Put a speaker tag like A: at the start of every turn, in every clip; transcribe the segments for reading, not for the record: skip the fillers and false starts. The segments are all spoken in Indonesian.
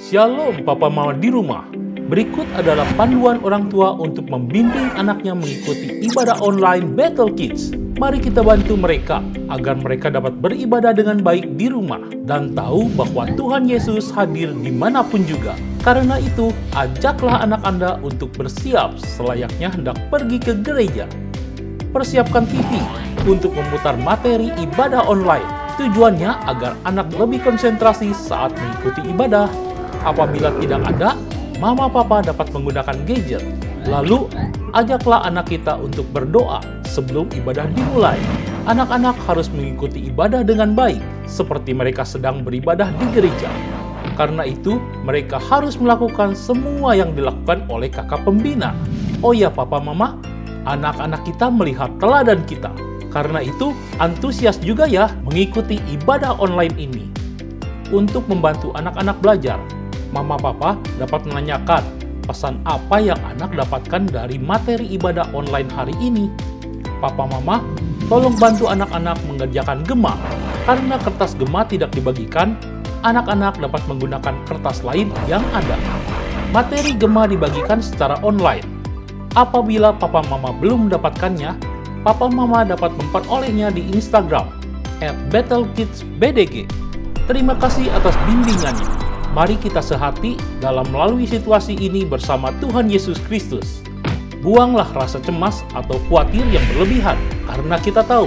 A: Shalom Papa Mama di rumah. Berikut adalah panduan orang tua untuk membimbing anaknya mengikuti ibadah online Battle Kids. Mari kita bantu mereka agar mereka dapat beribadah dengan baik di rumah dan tahu bahwa Tuhan Yesus hadir dimanapun juga. Karena itu, ajaklah anak Anda untuk bersiap selayaknya hendak pergi ke gereja. Persiapkan TV untuk memutar materi ibadah online. Tujuannya agar anak lebih konsentrasi saat mengikuti ibadah. Apabila tidak ada, Mama Papa dapat menggunakan gadget. Lalu, ajaklah anak kita untuk berdoa sebelum ibadah dimulai. Anak-anak harus mengikuti ibadah dengan baik, seperti mereka sedang beribadah di gereja. Karena itu, mereka harus melakukan semua yang dilakukan oleh kakak pembina. Oh ya Papa Mama, anak-anak kita melihat teladan kita. Karena itu, antusias juga ya mengikuti ibadah online ini. Untuk membantu anak-anak belajar, Mama Papa dapat menanyakan pesan apa yang anak dapatkan dari materi ibadah online hari ini. Papa Mama, tolong bantu anak-anak mengerjakan gema. Karena kertas gema tidak dibagikan, anak-anak dapat menggunakan kertas lain yang ada. Materi gema dibagikan secara online. Apabila Papa Mama belum mendapatkannya, Papa Mama dapat memperolehnya di Instagram @battlekidsbdg. Terima kasih atas bimbingannya. Mari kita sehati dalam melalui situasi ini bersama Tuhan Yesus Kristus. Buanglah rasa cemas atau khawatir yang berlebihan, karena kita tahu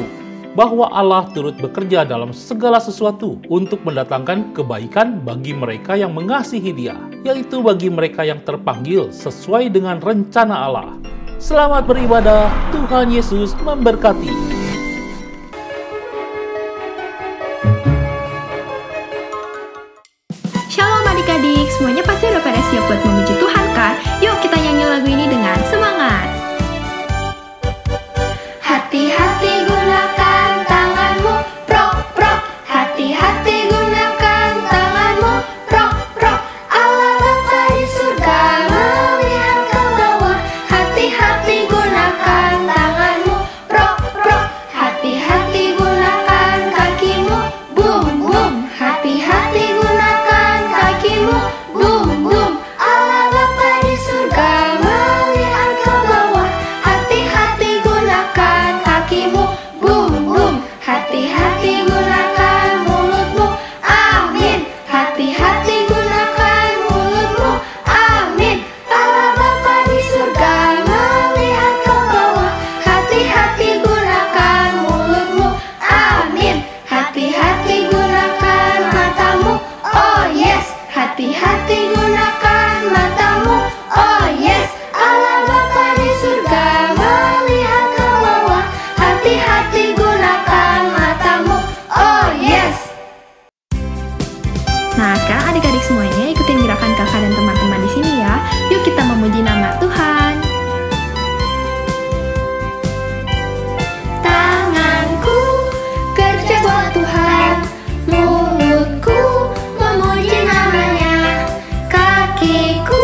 A: bahwa Allah turut bekerja dalam segala sesuatu untuk mendatangkan kebaikan bagi mereka yang mengasihi Dia, yaitu bagi mereka yang terpanggil sesuai dengan rencana Allah. Selamat beribadah, Tuhan Yesus memberkati.
B: Shalom adik-adik, semuanya pasti udah pada siap buat memuji Tuhan kan? Yuk kita nyanyi lagu ini dengan semangat. Hati-hati gunakan tanganmu, prok prok. Hati-hati gunakan tanganmu, prok prok. Allah Bapa di surga melihat ke bawah. Hati-hati gunakan tanganmu, prok prok. Hati-hati gunakan kakimu, bum bum. Hati-hati gunakan kakimu, bum bum. Allah Bapa di surga melihat ke bawah. Hati-hati gunakan kakimu, bum bum. Hati-hati gunakan mulutmu, amin. Hati-hati gunakan mulutmu, amin. Allah Bapa di surga melihat ke bawah. Hati-hati gunakan mulutmu, amin. Hati-hati gunakan matamu, oh yes. Hati-hati gunakan matamu, oh yes. Allah Bapa di surga melihat ke bawah. Hati-hati gunakan matamu, oh yes. Nah, sekarang adik-adik semuanya ikutin gerakan kakak dan teman-teman di sini ya. Yuk kita memuji nama Tuhan. Tanganku kerja buat Tuhan, mulutku memuji namanya, kakiku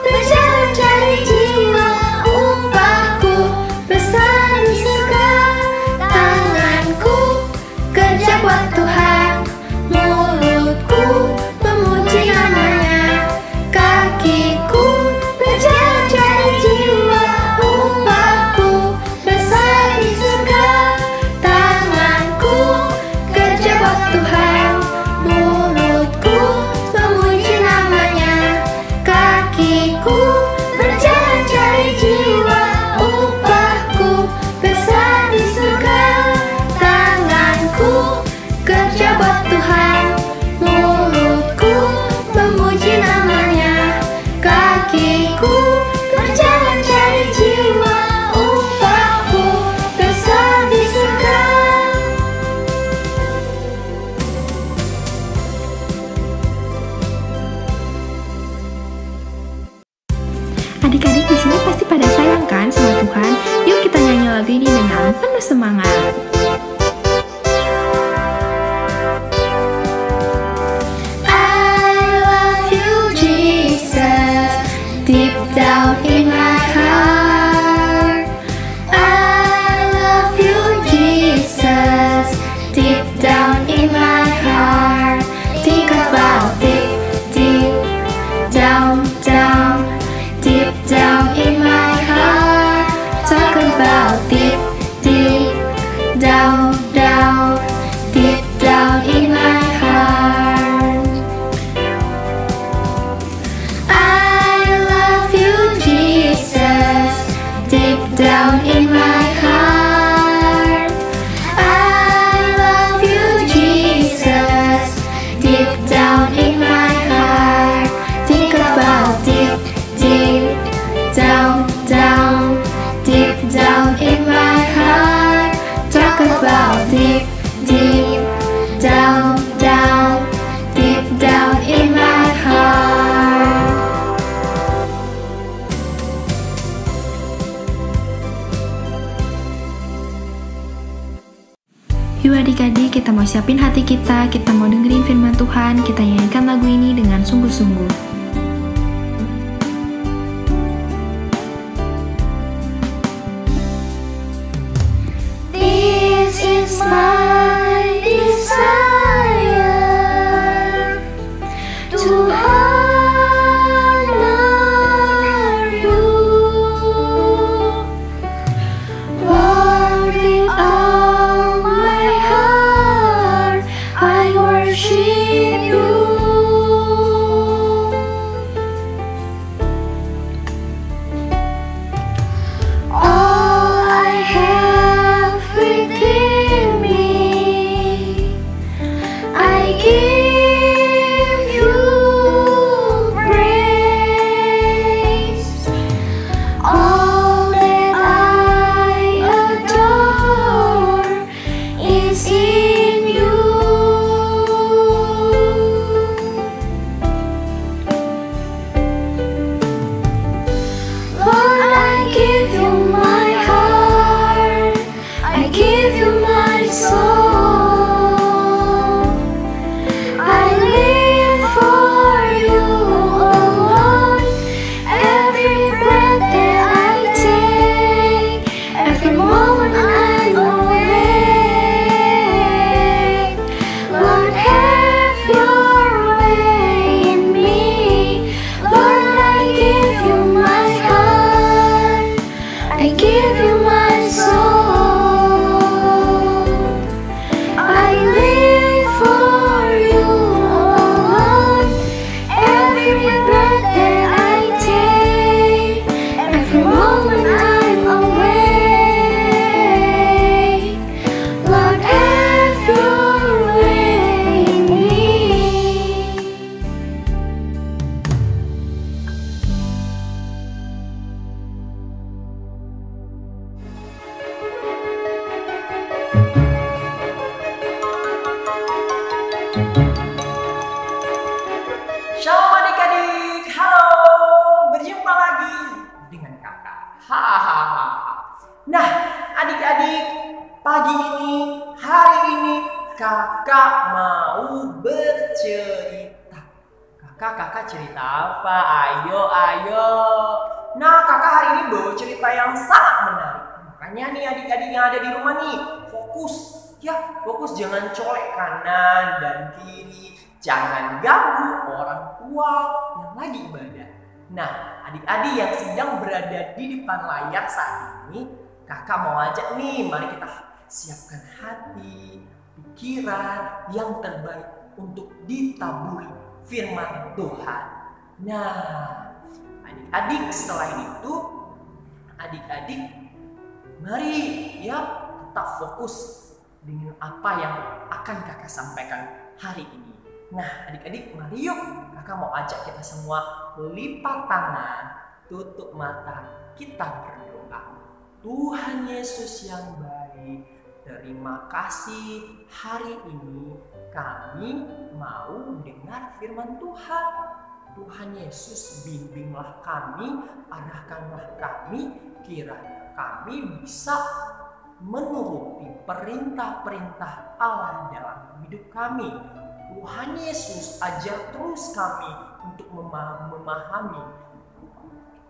B: berjalan cari jiwa, upahku besar di surga. Tanganku kerja buat Tuhan, mulutku memuji namanya, kakiku berjalan cari jiwa, upahku besar di surga. Tanganku kerja buat Tuhan, mulutku memuji namanya, kakiku berjalan cari jiwa, upahku besar di surga. Tanganku kerja buat Tuhan, mulutku memuji namanya, kakiku berjalan cari jiwa, upahku besar di surga. Adik-adik di sini pasti pada sayang kan sama Tuhan? Yuk kita nyanyi lagu ini dengan penuh semangat. I love you Jesus, deep down in my heart. I love you Jesus, deep down in my heart. Think about it, deep adik-adik, kita mau siapin hati kita mau dengerin firman Tuhan, kita nyanyikan lagu ini dengan sungguh-sungguh.
C: This is my desire to honor you, Lord, with all my heart I worship you. All I have within me, I give you praise. All that I adore is in you. Lord, I give you my heart, I give you my soul. I live for you alone. Every breath that I take, every moment I'm awake. Lord, have your way in me. Lord, I give you my heart, I give you my soul. I live for you alone. Every breath that I take, every moment I'm awake. Lord, have your way in me.
D: Shalom adik-adik, halo, berjumpa lagi dengan kakak. Hahaha. Nah, adik-adik, pagi ini, hari ini, kakak mau bercerita. Kakak cerita apa? Ayo. Nah, kakak hari ini bawa cerita yang sangat menarik. Makanya nih adik-adik yang ada di rumah nih, fokus. Ya, fokus, jangan colek kanan dan kiri. Jangan ganggu orang tua yang lagi ibadah. Nah, adik-adik yang sedang berada di depan layar saat ini, kakak mau ajak nih, mari kita siapkan hati, pikiran yang terbaik untuk ditaburi firman Tuhan. Nah, adik-adik selain itu, adik-adik mari ya tetap fokus dengan apa yang akan kakak sampaikan hari ini. Nah, adik-adik mari yuk, kakak mau ajak kita semua lipat tangan, tutup mata, kita berdoa. Tuhan Yesus yang baik, terima kasih hari ini kami mau dengar firman Tuhan. Tuhan Yesus, bimbinglah kami, arahkanlah kami, kiranya kami bisa menuruti perintah-perintah Allah dalam hidup kami. Tuhan Yesus, ajar terus kami untuk memahami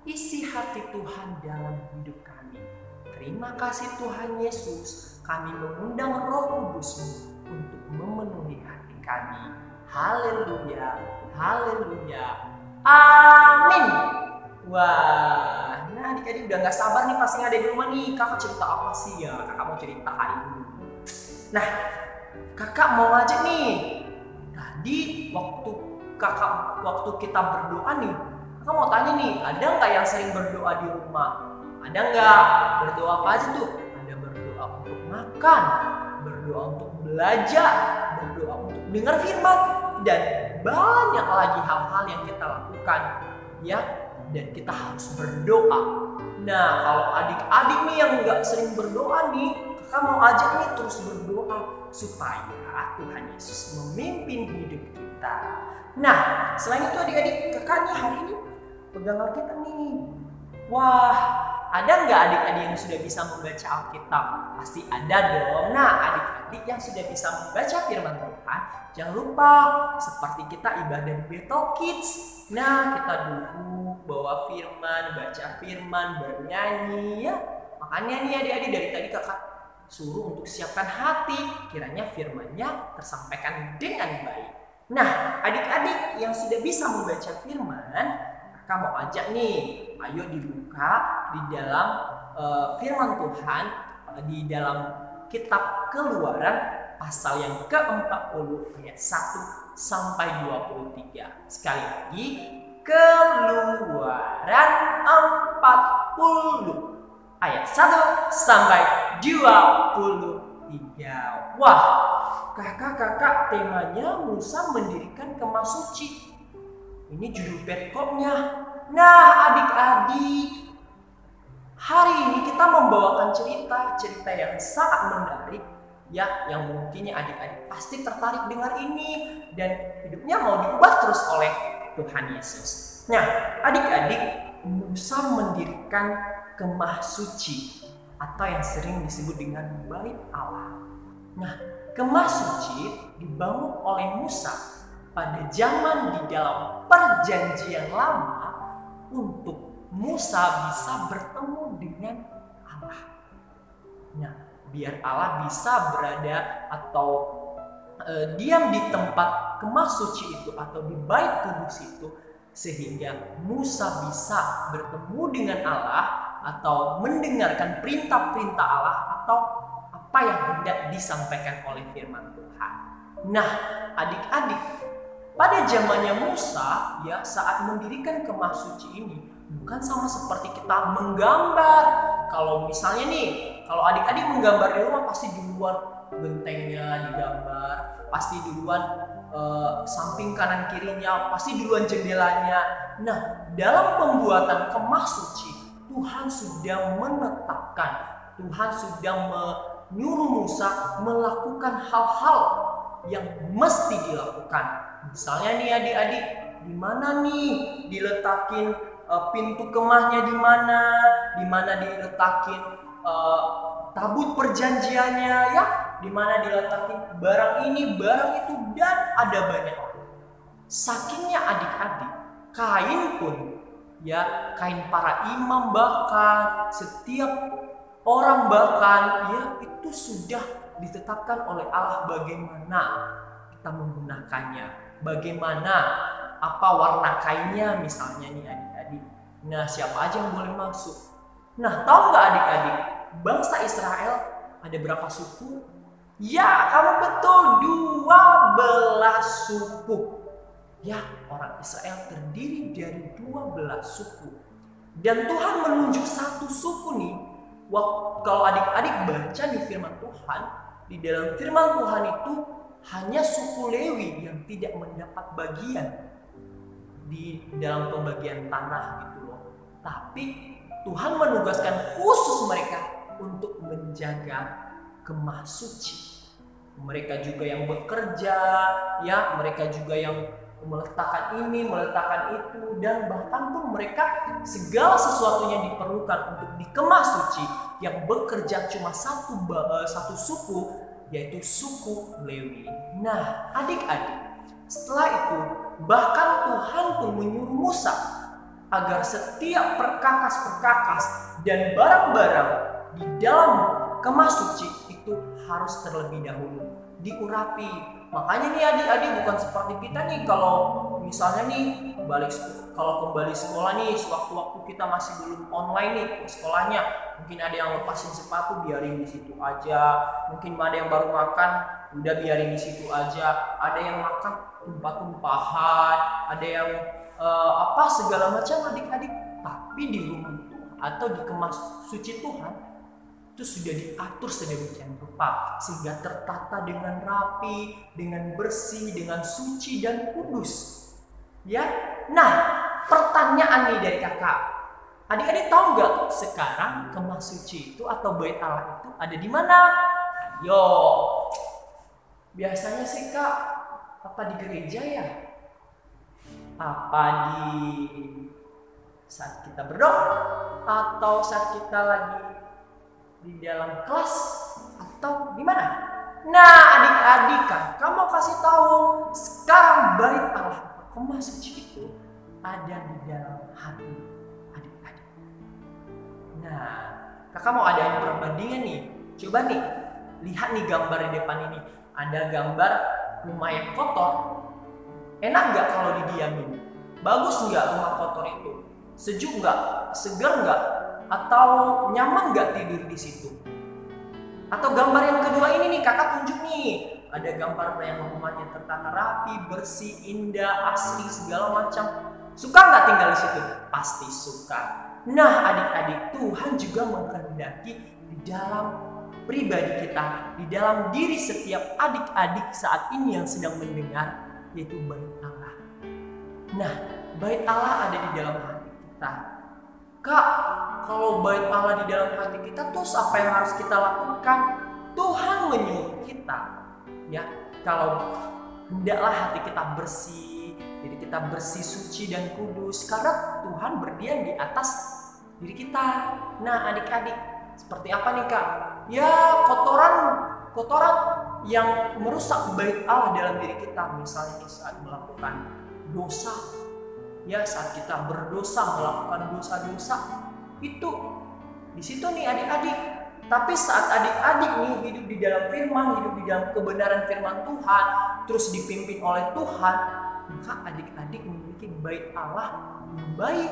D: isi hati Tuhan dalam hidup kami. Terima kasih Tuhan Yesus, kami mengundang Roh Kudus-Mu untuk memenuhi hati kami. Haleluya, haleluya, amin. Wah, nah adik-adik udah gak sabar nih pasti ada di rumah nih. Kakak cerita apa sih ya? Kakak mau cerita hari ini. Nah, kakak mau ngajak nih. Tadi waktu kita berdoa nih, kakak mau tanya nih, ada nggak yang sering berdoa di rumah? Ada nggak? Berdoa apa aja tuh? Ada berdoa untuk makan, berdoa untuk belajar, berdoa untuk dengar firman, dan banyak lagi hal-hal yang kita lakukan, ya. Dan kita harus berdoa. Nah, kalau adik-adik nih yang nggak sering berdoa nih, kakak mau ajak nih terus berdoa supaya Tuhan Yesus memimpin hidup kita. Nah, selain itu adik-adik, kakak nih hari ini pegang Alkitab nih. Wah, ada nggak adik-adik yang sudah bisa membaca Alkitab? Pasti ada dong. Nah, adik-adik yang sudah bisa membaca firman Tuhan, jangan lupa seperti kita ibadah di Battle Kids. Nah, kita duduk, bawa firman, baca firman, bernyanyi ya. Makanya nih adik-adik dari tadi kakak suruh untuk siapkan hati, kiranya firman-Nya tersampaikan dengan baik. Nah, adik-adik yang sudah bisa membaca firman, kakak mau ajak nih, ayo dibuka di dalam firman Tuhan di dalam kitab Keluaran pasal yang ke-40 ayat 1 sampai 23. Sekali lagi, Keluaran 40 ayat 1 sampai 23. Wah, kakak-kakak temanya Musa mendirikan kemah suci. Ini judul perikopnya. Nah, adik-adik, hari ini kita membawakan cerita yang sangat menarik ya, yang mungkinnya adik-adik pasti tertarik dengar ini dan hidupnya mau diubah terus oleh Tuhan Yesus. Nah, adik-adik, Musa mendirikan kemah suci atau yang sering disebut dengan Bait Allah. Nah, kemah suci dibangun oleh Musa pada zaman di dalam perjanjian lama untuk Musa bisa bertemu dengan Allah. Nah, biar Allah bisa berada atau diam di tempat kemah suci itu atau di Bait Kudus itu, sehingga Musa bisa bertemu dengan Allah atau mendengarkan perintah-perintah Allah atau apa yang hendak disampaikan oleh firman Tuhan. Nah, adik-adik, pada zamannya Musa ya, saat mendirikan kemah suci ini bukan sama seperti kita menggambar. Kalau misalnya nih, kalau adik-adik menggambar di rumah pasti duluan gentengnya digambar, pasti duluan samping kanan kirinya, pasti duluan jendelanya. Nah, dalam pembuatan kemah suci Tuhan sudah menetapkan, Tuhan sudah menyuruh Musa melakukan hal-hal yang mesti dilakukan. Misalnya nih adik-adik, di mana nih diletakin pintu kemahnya, di mana diletakin tabut perjanjiannya ya, di mana diletakin barang ini, barang itu, dan ada banyak. Sakingnya adik-adik, kain pun ya, kain para imam bahkan setiap orang bahkan ya, itu sudah ditetapkan oleh Allah bagaimana kita menggunakannya, bagaimana apa warna kainnya misalnya nih adik-adik. Nah, siapa aja yang boleh masuk. Nah, tahu nggak adik-adik, bangsa Israel ada berapa suku? Ya, kamu betul, 12 suku. Ya, orang Israel terdiri dari 12 suku. Dan Tuhan menunjuk satu suku nih. Kalau adik-adik baca di firman Tuhan, di dalam firman Tuhan itu hanya suku Lewi yang tidak mendapat bagian di dalam pembagian tanah gitu loh. Tapi Tuhan menugaskan khusus mereka untuk menjaga kemah suci. Mereka juga yang bekerja, ya, mereka juga yang meletakkan ini, meletakkan itu, dan bahkan pun mereka segala sesuatunya diperlukan untuk di kemah suci yang bekerja cuma satu suku, yaitu suku Lewi. Nah, adik-adik, setelah itu bahkan Tuhan pun menyuruh Musa agar setiap perkakas-perkakas dan barang-barang di dalam kemah suci itu harus terlebih dahulu diurapi. Makanya nih adik-adik, bukan seperti kita nih, kalau misalnya nih kalau kembali sekolah nih, sewaktu-waktu kita masih belum online nih sekolahnya, mungkin ada yang lepasin sepatu, biarin di situ aja. Mungkin ada yang baru makan, udah biarin di situ aja. Ada yang makan tumpah-tumpahan, ada yang segala macam adik-adik. Tapi di rumah Tuhan atau di kemah suci Tuhan itu sudah diatur sedemikian rupa sehingga tertata dengan rapi, dengan bersih, dengan suci dan kudus. Ya, nah pertanyaan nih dari kakak, adik-adik tahu nggak sekarang kemah suci itu atau Bait Allah itu ada di mana? Ayo, biasanya sih kak, apa di gereja ya? Apa di Saat kita berdoa, atau saat kita lagi di dalam kelas, atau di mana? Nah, adik-adik, kakak mau kasih tahu sekarang bait Allah kemah suci itu ada di dalam hati adik-adik. Nah, kakak mau adain perbandingan nih. Coba nih, lihat nih gambar di depan ini. Ada gambar rumah yang kotor. Enak nggak kalau didiamin? Bagus nggak rumah kotor itu? Sejuk nggak? Segar nggak? Atau nyaman nggak tidur di situ? Atau gambar yang kedua ini nih, kakak tunjuk nih. Ada gambar yang rumahnya tertata rapi, bersih, indah, asri, segala macam. Suka nggak tinggal di situ? Pasti suka. Nah, adik-adik, Tuhan juga menghendaki di dalam pribadi kita, di dalam diri setiap adik-adik saat ini yang sedang mendengar, yaitu bait Allah. Nah, bait Allah ada di dalam hati kita. Kak, kalau bait Allah di dalam hati kita, terus apa yang harus kita lakukan? Tuhan menyuruh kita, ya, kalau hendaklah hati kita bersih, jadi kita bersih, suci dan kudus, karena Tuhan berdiam di atas diri kita. Nah, adik-adik, seperti apa nih Kak? Ya, kotoran yang merusak bait Allah dalam diri kita, misalnya saat melakukan dosa. Ya, saat kita berdosa, melakukan dosa-dosa, itu di situ nih adik-adik. Tapi saat adik-adik nih hidup di dalam firman, hidup di dalam kebenaran firman Tuhan, terus dipimpin oleh Tuhan, maka adik-adik memiliki bait Allah yang baik.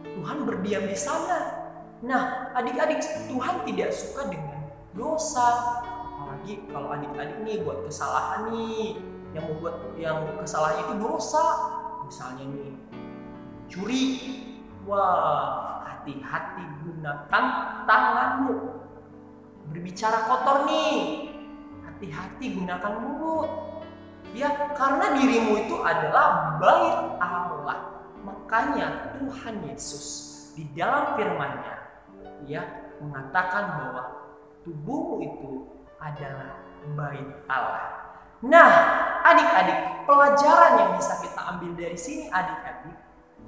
D: Tuhan berdiam di sana. Nah, adik-adik, Tuhan tidak suka dengan dosa. Apalagi kalau adik-adik nih buat kesalahan nih, yang kesalahan itu dosa. Misalnya nih, curi. Wah, hati-hati gunakan tanganmu. Berbicara kotor nih, hati-hati gunakan mulut. Ya, karena dirimu itu adalah bait Allah. Makanya Tuhan Yesus di dalam firman-Nya, ya, mengatakan bahwa tubuhmu itu adalah bait Allah. Nah, adik-adik, pelajaran yang bisa kita ambil dari sini adik-adik,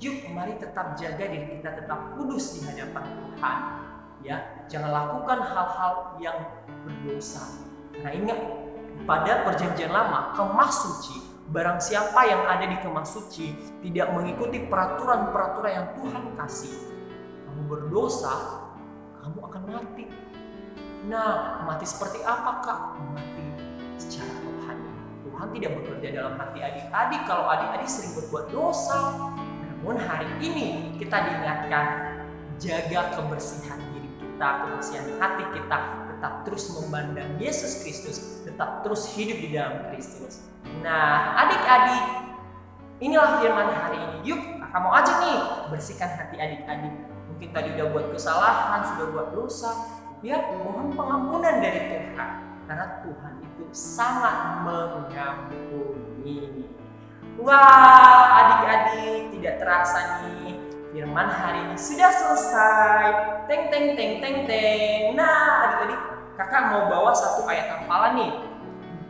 D: yuk mari tetap jaga diri kita tetap kudus di hadapan Tuhan. Ya, jangan lakukan hal-hal yang berdosa. Nah, ingat pada perjanjian lama, kemah suci, barang siapa yang ada di kemah suci tidak mengikuti peraturan-peraturan yang Tuhan kasih, kamu berdosa, kamu akan mati. Nah, mati seperti apa Kak? Mati secara rohani. Tuhan tidak bekerja dalam hati adik-adik kalau adik-adik sering berbuat dosa. Namun hari ini kita diingatkan, jaga kebersihan diri kita, kebersihan hati kita, tetap terus memandang Yesus Kristus, tetap terus hidup di dalam Kristus. Nah, adik-adik, inilah firman hari ini. Yuk, kakak mau ajak nih, bersihkan hati adik-adik. Mungkin tadi udah buat kesalahan, sudah buat dosa, ya, mohon pengampunan dari Tuhan. Karena Tuhan itu sangat mengampuni. Wah, adik-adik, tidak terasa nih, firman hari ini sudah selesai. Teng teng teng teng teng. Nah, adik-adik, kakak mau bawa satu ayat hafalan nih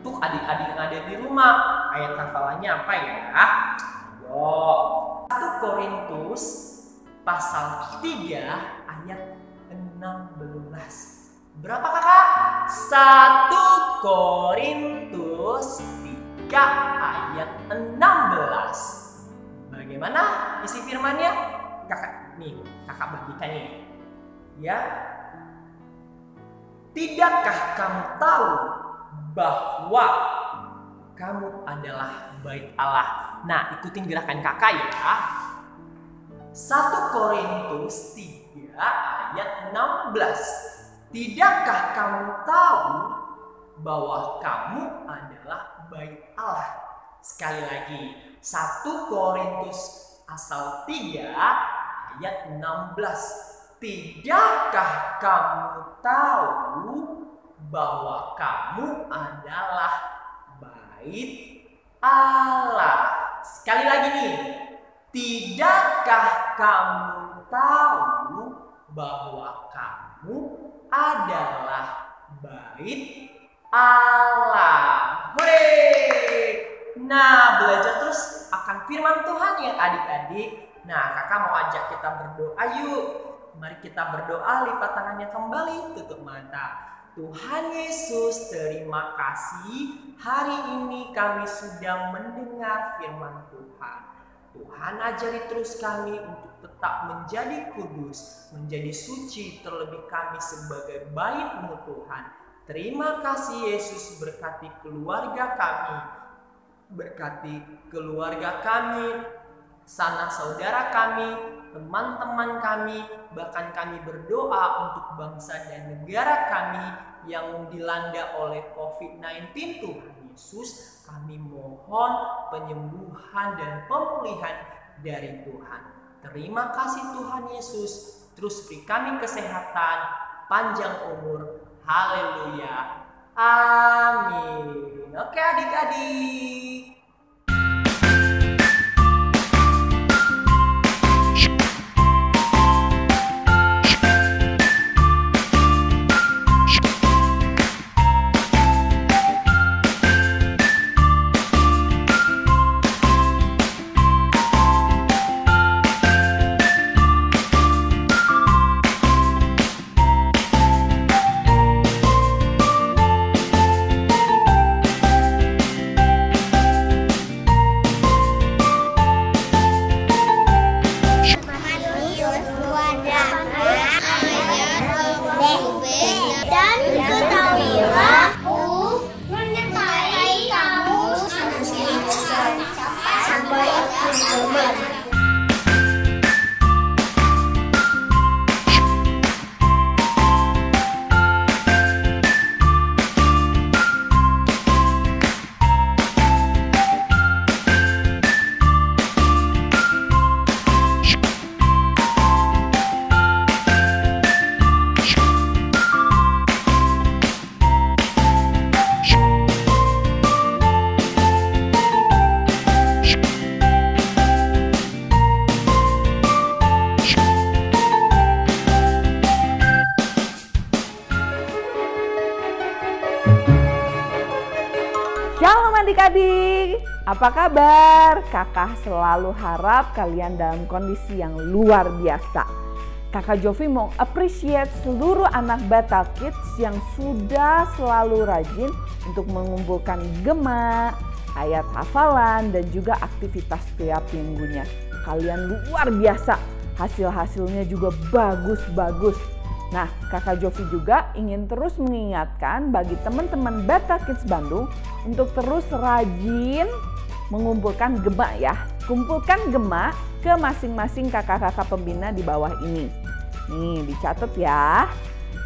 D: untuk adik-adik yang ada di rumah. Ayat hafalannya apa ya? Yo, 1 Korintus pasal 3 ayat 16. Berapa kakak? 1 Korintus 3 ayat 16. Bagaimana isi firmannya? Kakak bagikan nih. Ya. Tidakkah kamu tahu bahwa kamu adalah bait Allah? Nah, ikutin gerakan kakak ya. 1 Korintus 3 ayat 16. Tidakkah kamu tahu bahwa kamu adalah bait Allah? Sekali lagi, 1 Korintus pasal 3 ayat 16. Tidakkah kamu tahu bahwa kamu adalah bait Allah? Sekali lagi nih. Tidakkah kamu tahu bahwa kamu adalah bait Allah? Hore! Nah, belajar terus akan firman Tuhan ya adik-adik. Nah, kakak mau ajak kita berdoa yuk. Mari kita berdoa, lipat tangannya kembali, tutup mata. Tuhan Yesus, terima kasih hari ini kami sudah mendengar firman Tuhan. Tuhan ajari terus kami untuk tetap menjadi kudus, menjadi suci, terlebih kami sebagai bait-Mu Tuhan. Terima kasih Yesus, berkati keluarga kami, sanak saudara kami, teman-teman kami, bahkan kami berdoa untuk bangsa dan negara kami yang dilanda oleh COVID-19 Tuhan Yesus. Kami mohon penyembuhan dan pemulihan dari Tuhan. Terima kasih Tuhan Yesus, terus beri kami kesehatan, panjang umur. Haleluya. Amin. Oke adik-adik.
E: Shalom adik-adik, apa kabar? Kakak selalu harap kalian dalam kondisi yang luar biasa. Kakak Jovi mau appreciate seluruh anak Bethel Kids yang sudah selalu rajin untuk mengumpulkan gema, ayat hafalan, dan juga aktivitas setiap minggunya. Kalian luar biasa, hasil-hasilnya juga bagus-bagus. Nah, Kakak Jovi juga ingin terus mengingatkan bagi teman-teman Bethel Kids Bandung untuk terus rajin mengumpulkan gema ya. Kumpulkan gema ke masing-masing kakak-kakak pembina di bawah ini. Nih, dicatat ya.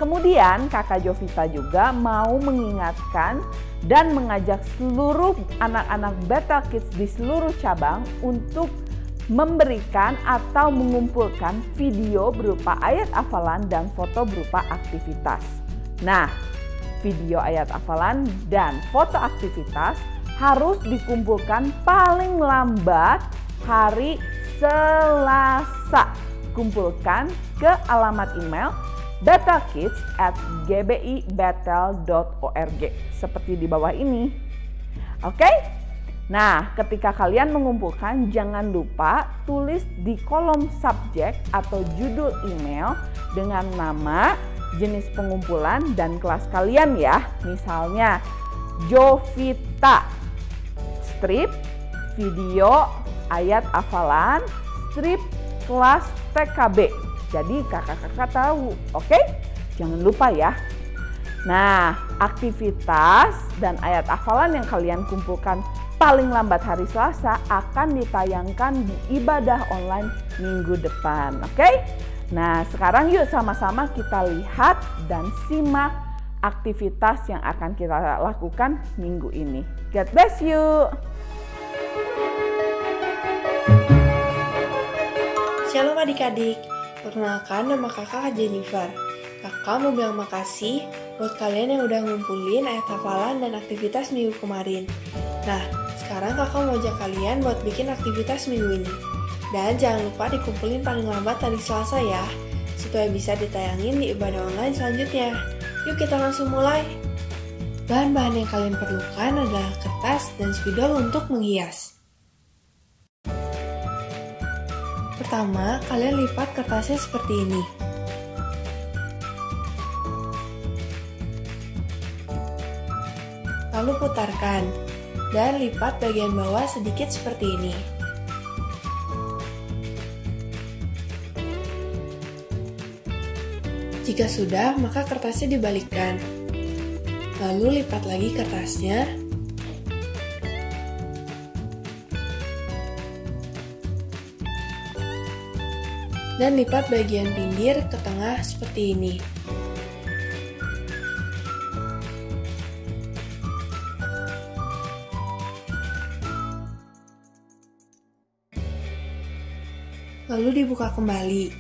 E: Kemudian Kakak Jovita juga mau mengingatkan dan mengajak seluruh anak-anak Bethel Kids di seluruh cabang untuk memberikan atau mengumpulkan video berupa ayat hafalan dan foto berupa aktivitas. Nah, video ayat hafalan dan foto aktivitas harus dikumpulkan paling lambat hari Selasa. Kumpulkan ke alamat email bethelkids@gbibethel.org seperti di bawah ini. Oke? Nah, ketika kalian mengumpulkan, jangan lupa tulis di kolom subjek atau judul email dengan nama, jenis pengumpulan, dan kelas kalian ya. Misalnya, Jovita, strip, video, ayat hafalan, strip, kelas TKB. Jadi kakak-kakak tahu, oke? Jangan lupa ya. Nah, aktivitas dan ayat hafalan yang kalian kumpulkan paling lambat hari Selasa akan ditayangkan di ibadah online minggu depan. Oke? Nah, sekarang yuk sama-sama kita lihat dan simak aktivitas yang akan kita lakukan minggu ini. God bless you.
F: Shalom adik-adik, perkenalkan nama kakak Jennifer. Kakak mau bilang makasih buat kalian yang udah ngumpulin ayat hafalan dan aktivitas minggu kemarin. Nah, sekarang kakak mau ajak kalian buat bikin aktivitas minggu ini. Dan jangan lupa dikumpulin paling lambat hari Selasa ya, supaya bisa ditayangin di ibadah online selanjutnya. Yuk kita langsung mulai. Bahan-bahan yang kalian perlukan adalah kertas dan spidol untuk menghias. Pertama, kalian lipat kertasnya seperti ini. Lalu putarkan, dan lipat bagian bawah sedikit seperti ini. Jika sudah, maka kertasnya dibalikkan. Lalu lipat lagi kertasnya. Dan lipat bagian pinggir ke tengah seperti ini. Lalu dibuka kembali,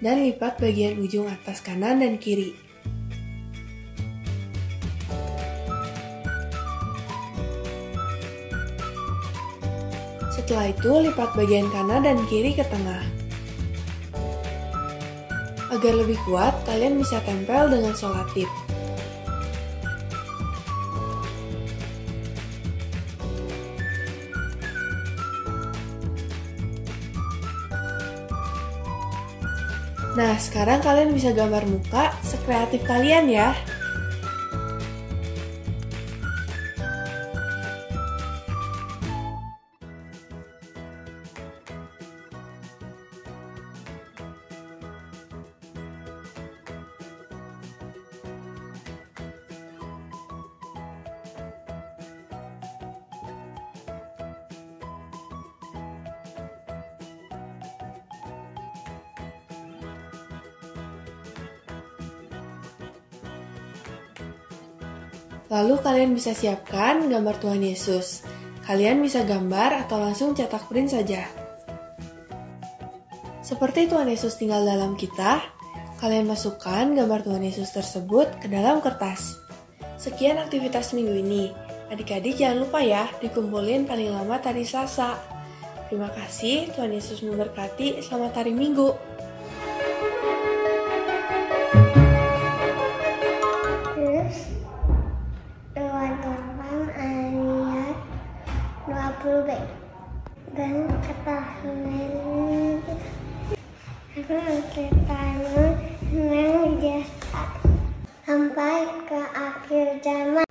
F: dan lipat bagian ujung atas kanan dan kiri. Setelah itu, lipat bagian kanan dan kiri ke tengah. Agar lebih kuat, kalian bisa tempel dengan selotip. Nah, sekarang kalian bisa gambar muka sekreatif kalian ya. Lalu kalian bisa siapkan gambar Tuhan Yesus. Kalian bisa gambar atau langsung cetak print saja. Seperti Tuhan Yesus tinggal dalam kita, kalian masukkan gambar Tuhan Yesus tersebut ke dalam kertas. Sekian aktivitas minggu ini. Adik-adik jangan lupa ya, dikumpulin paling lama hari Selasa. Terima kasih, Tuhan Yesus memberkati. Selamat hari Minggu.
C: Dan ketahuilah aku menceritamu senantiasa sampai ke akhir zaman.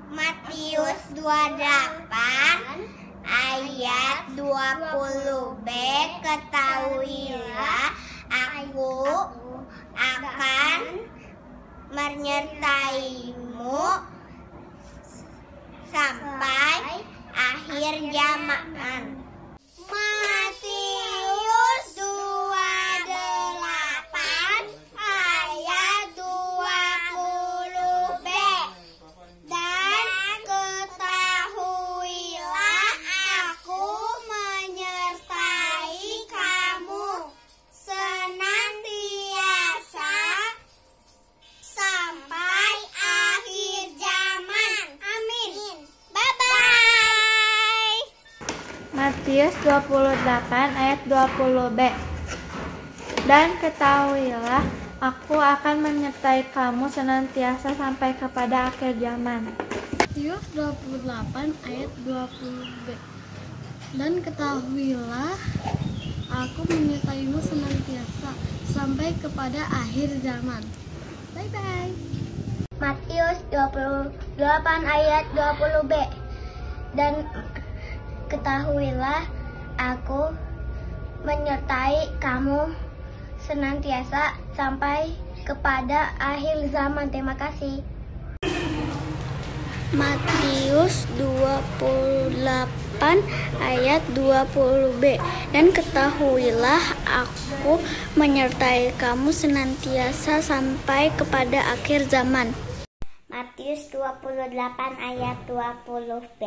G: Matius 28 ayat 20b, ketahuilah aku akan menyertaimu sampai akhir zaman. Matius 28 ayat 20b. Dan ketahuilah aku menyertai kamu senantiasa sampai akhir zaman. Amin. Bye-bye.
H: Matius 28 ayat 20b. Dan ketahuilah, aku akan menyertai kamu senantiasa sampai kepada akhir zaman.
I: Matius 28 ayat 20b. Dan ketahuilah, aku menyertaimu senantiasa sampai kepada akhir zaman. Bye-bye.
G: Matius 28 ayat 20b. Dan ketahuilah, aku menyertai kamu senantiasa sampai kepada akhir zaman. Terima kasih.
J: Matius 28 ayat 20b. Dan ketahuilah, aku menyertai kamu senantiasa sampai kepada akhir zaman.
G: Matius 28 ayat 20b.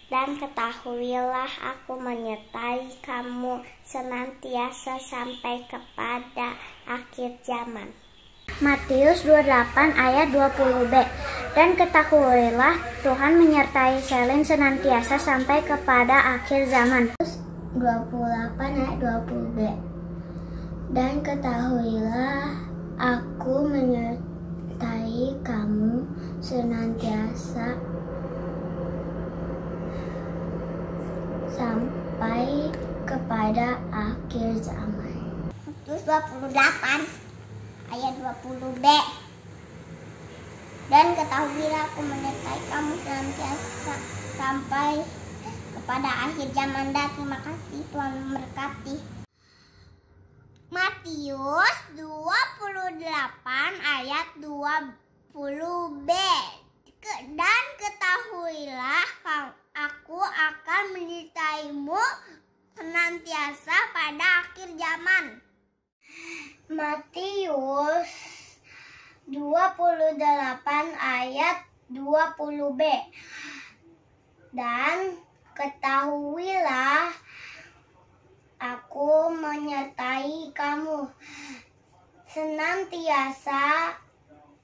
G: Dan ketahuilah, aku menyertai kamu senantiasa sampai kepada akhir zaman.
J: Matius 28 ayat 20b. Dan ketahuilah, Tuhan menyertai Selin senantiasa sampai kepada akhir zaman.
G: 28 ayat 20b. Dan ketahuilah, aku menyertai menyertai kamu senantiasa sampai kepada akhir zaman. Matius 28 ayat 20b. Dan ketahuilah aku menyertai kamu senantiasa sampai kepada akhir zaman. Dan terima kasih, Tuhan memberkati. Matius 28 ayat 20b. Dan ketahuilah aku akan menyertaimu senantiasa pada akhir zaman. Matius 28 ayat 20b. Dan ketahuilah aku menyertai kamu senantiasa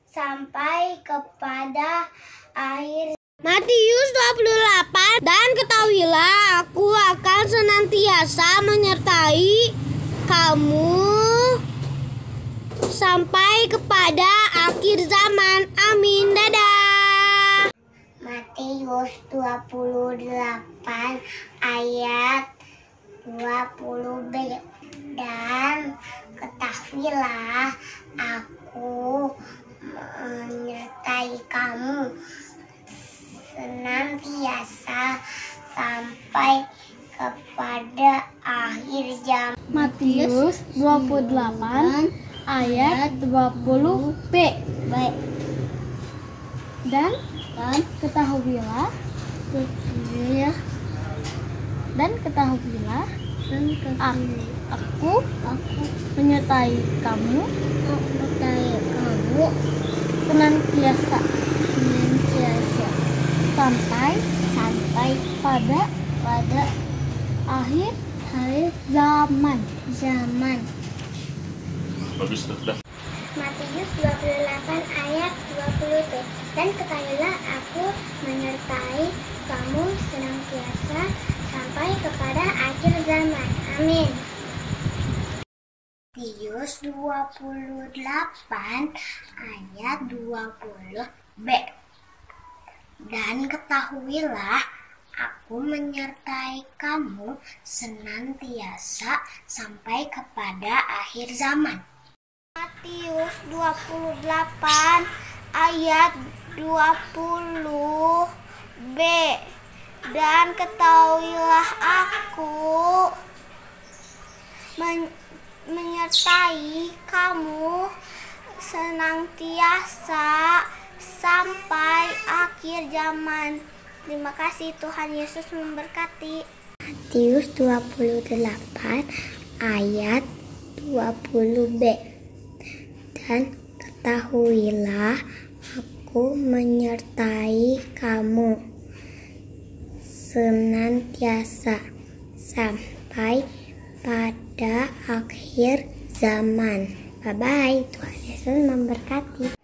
G: sampai kepada akhir. Matius 28. Dan ketahuilah aku akan senantiasa menyertai kamu sampai kepada akhir zaman. Amin. Dadah. Matius 28 ayat 20b. Dan ketahuilah aku menyertai kamu senantiasa sampai kepada akhir zaman.
I: Matius 28 ayat 20b.
G: Baik.
I: Dan ketahuilah aku menyertai kamu senantiasa sampai pada akhir zaman.
A: Bagus tuh, dah.
G: Matius 28 ayat 20b. Dan ketahuilah aku menyertai kamu senantiasa sampai kepada akhir zaman. Amin. Matius 28 ayat 20b. Dan ketahuilah aku menyertai kamu senantiasa sampai kepada akhir zaman. Matius 28 ayat 20b. Dan ketahuilah aku menyertai kamu senantiasa sampai akhir zaman. Terima kasih, Tuhan Yesus memberkati. Matius 28 ayat 20b. Dan ketahuilah aku menyertai kamu senantiasa sampai pada akhir zaman. Bye-bye, Tuhan Yesus memberkati.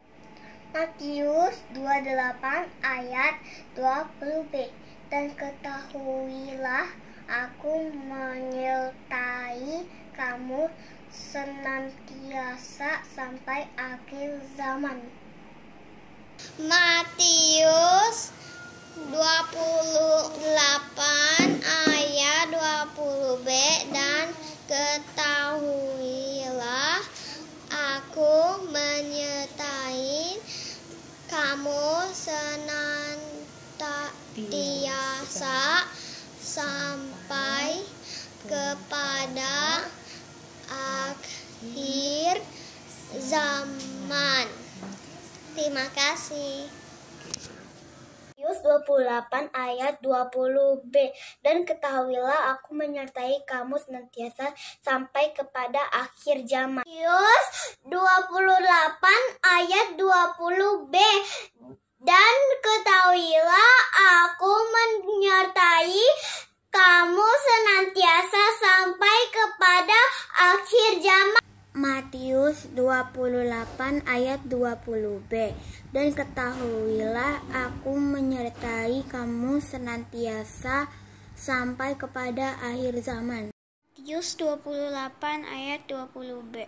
G: Matius 28 ayat 20b. Dan ketahuilah aku menyertai kamu senantiasa sampai akhir zaman. Matius 28 ayat 20b. Dan ketahuilah aku menyertai kamu senantiasa sampai kepada akhir zaman. Terima kasih. Matius 28 ayat 20b. Dan ketahuilah aku menyertai kamu senantiasa sampai kepada akhir zaman. Matius 28 ayat 20b. Dan ketahuilah aku menyertai kamu senantiasa sampai kepada akhir zaman. Matius 28 ayat 20b. Dan ketahuilah aku menyertai kamu senantiasa sampai kepada akhir zaman. Matius 28 ayat 20b.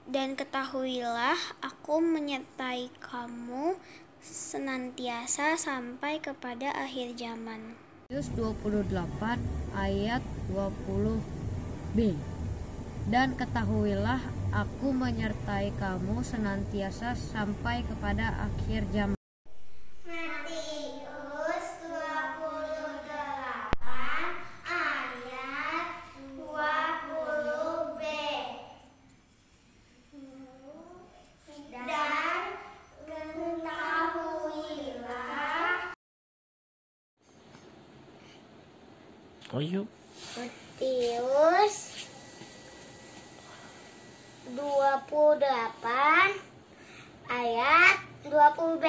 I: Dan ketahuilah aku menyertai kamu senantiasa sampai kepada akhir zaman.
K: Matius 28 ayat 20b. Dan ketahuilah aku menyertai kamu senantiasa sampai kepada akhir zaman.
G: Matius 28 ayat 20b. Dan ketahuilah.
A: Ayo.
G: Matius 28 ayat 20b.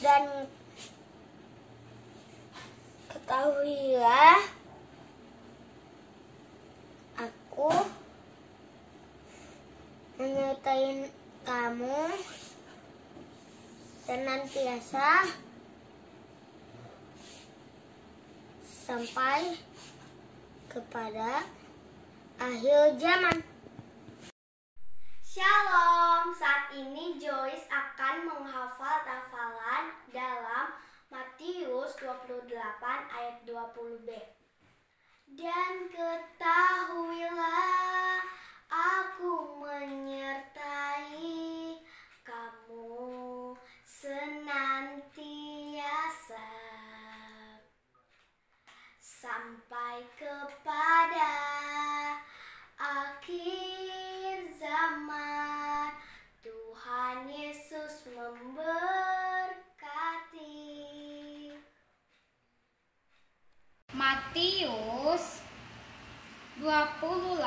G: Dan ketahuilah aku menyertai kamu senantiasa sampai kepada akhir zaman. Shalom, saat ini Joyce akan menghafal hafalan dalam Matius 28 ayat 20b. Dan ketahuilah aku menyertai kamu senantiasa sampai kepada akhir zaman. Tuhan Yesus memberkati.
H: Matius 28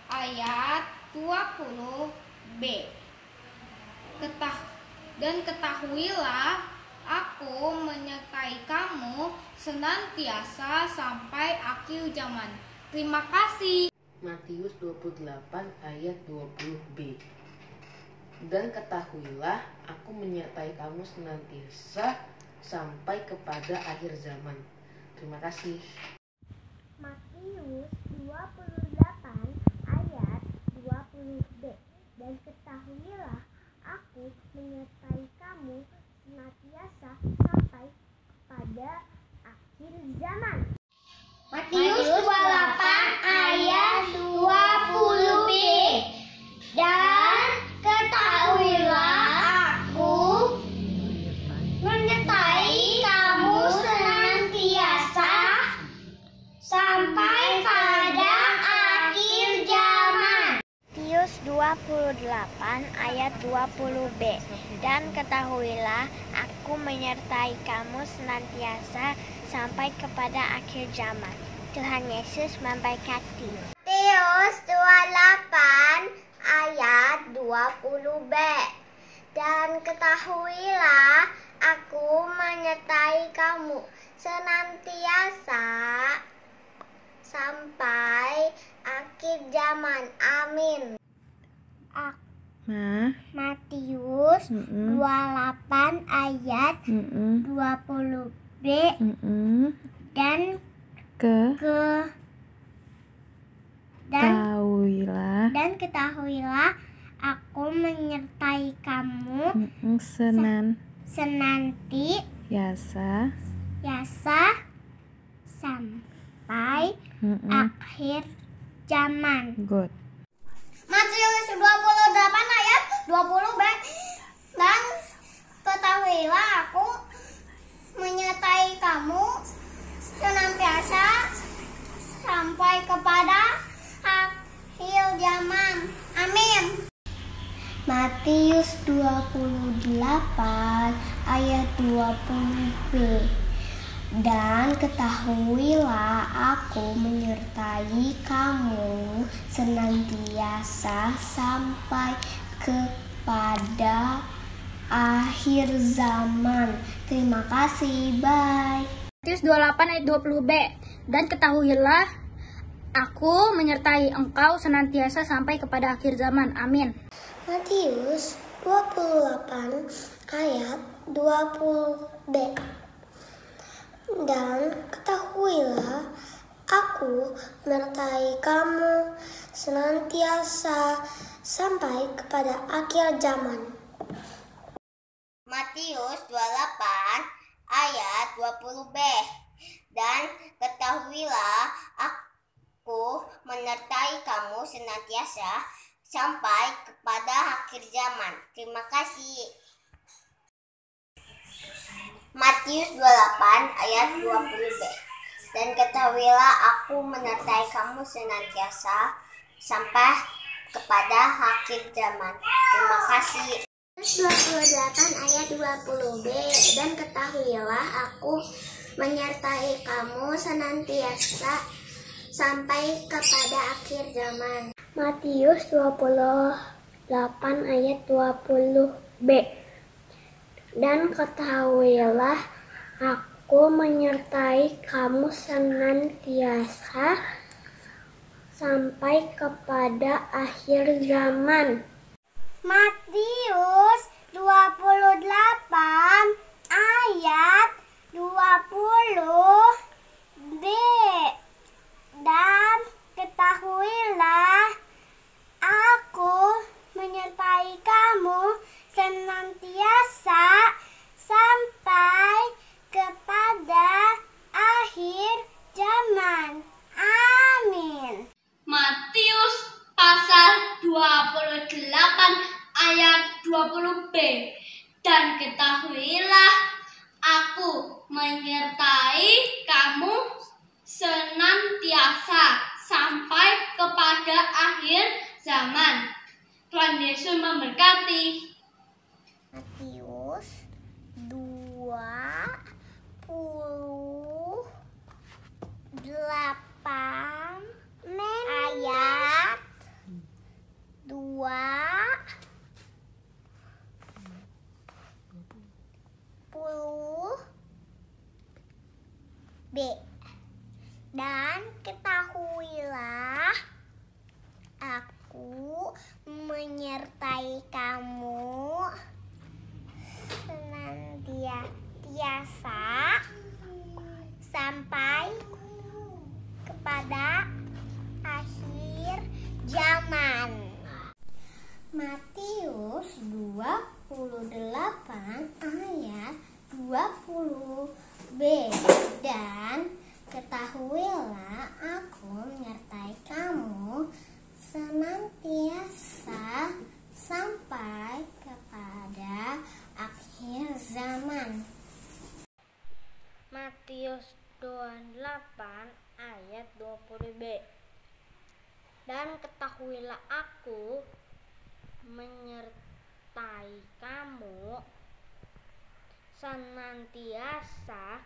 H: ayat 20b. Dan ketahuilah aku menyertai kamu senantiasa sampai akhir zaman. Terima kasih.
K: Matius 28 ayat 20b. Dan ketahuilah aku menyertai kamu senantiasa sampai kepada akhir zaman. Terima kasih.
G: Matius 28 ayat 20b. Dan ketahuilah aku menyertai kamu senantiasa sampai pada akhir zaman. Matius 28 ayat 20b. Dan ketahuilah aku menyertai kamu senantiasa sampai pada akhir zaman. Matius 28 ayat 20b. Dan ketahuilah aku menyertai kamu senantiasa sampai kepada akhir zaman. Tuhan Yesus memberkati. Matius 28 ayat 20b. Dan ketahuilah aku menyertai kamu senantiasa sampai akhir zaman. Amin. Matius 28 ayat 20b. Dan ketahuilah aku menyertai kamu senantiasa sampai akhir zaman.
K: Good.
G: Matius 28 ayat 20b. Dan ketahuilah aku menyertai kamu senantiasa sampai kepada akhir zaman. Amin. Matius 28 ayat 20b. Dan ketahuilah aku menyertai kamu senantiasa sampai kepada akhir zaman. Terima kasih, bye.
I: Matius 28 ayat 20b. Dan ketahuilah aku menyertai engkau senantiasa sampai kepada akhir zaman. Amin.
G: Matius 28 ayat 20b. Dan ketahuilah aku Aku menyertai kamu senantiasa sampai kepada akhir zaman.
J: Matius 28 ayat 20b. Dan ketahuilah aku menyertai kamu senantiasa sampai kepada akhir zaman. Terima kasih. Matius 28 ayat 20b. Dan ketahuilah aku menyertai kamu senantiasa sampai kepada akhir zaman. Terima kasih.
G: 28 ayat 20b. Dan ketahuilah aku menyertai kamu senantiasa sampai kepada akhir zaman. Matius 28 ayat 20b. Dan ketahuilah aku menyertai kamu senantiasa sampai kepada akhir zaman.
J: Matius 28 ayat 20b. Dan ketahuilah aku menyertai kamu senantiasa sampai kepada akhir zaman. Amin.
H: Matius pasal 28 ayat 20b. Dan ketahuilah aku menyertai kamu senantiasa sampai kepada akhir zaman. Tuhan Yesus memberkati.
J: Matius 28 ayat 20b. Dan ketahuilah aku menyertai kamu senantiasa sampai kepada akhir zaman. Matius 28 ayat 20b. Dan ketahuilah aku menyertai kamu senantiasa sampai kepada akhir zaman.
G: Matius 28 ayat 20b. Dan ketahuilah aku menyertai kamu senantiasa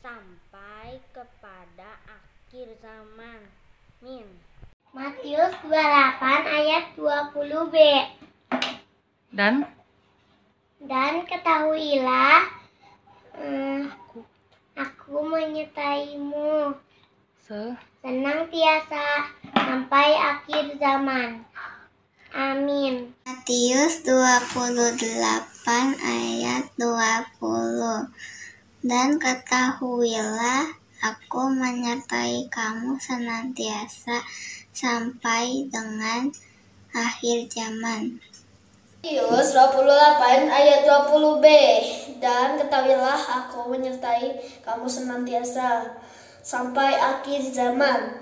G: sampai kepada akhir zaman. Amin.
J: Matius 28 ayat 20b.
E: Dan
J: ketahuilah aku menyertaimu senantiasa sampai akhir zaman. Amin.
G: Matius 28 ayat 20. Dan ketahuilah aku menyertai kamu senantiasa sampai dengan akhir zaman.
L: Matius 28 ayat 20b. Dan ketahuilah aku menyertai kamu senantiasa sampai akhir zaman.